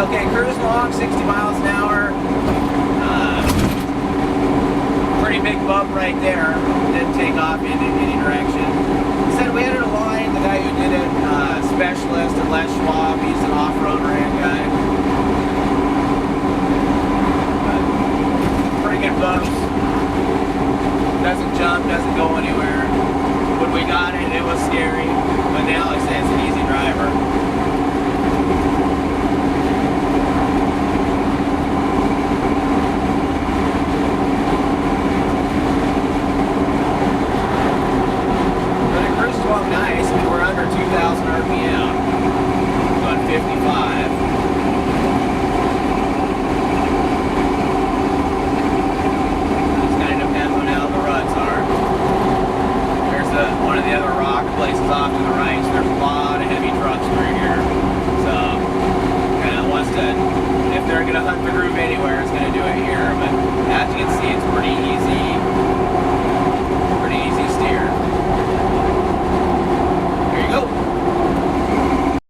Okay, cruise along, 60 miles an hour. Pretty big bump right there. Didn't take off in any direction. Said we entered a line. The guy who did it, specialist at Les Schwab. He's an off-road ramp guy. Pretty good bumps. Doesn't jump, doesn't go anywhere. When we got it, it was scary. But now I say it's an easy driver. Nice, I mean, we're under 2,000 RPM, going 55. It's kind of depends on how the ruts are. There's one of the other rock places off to the right, so there's a lot of heavy trucks through here. So, kind of wants to, if they're going to hunt the groove anywhere, it's going to do it here. But as you can see, it's pretty easy.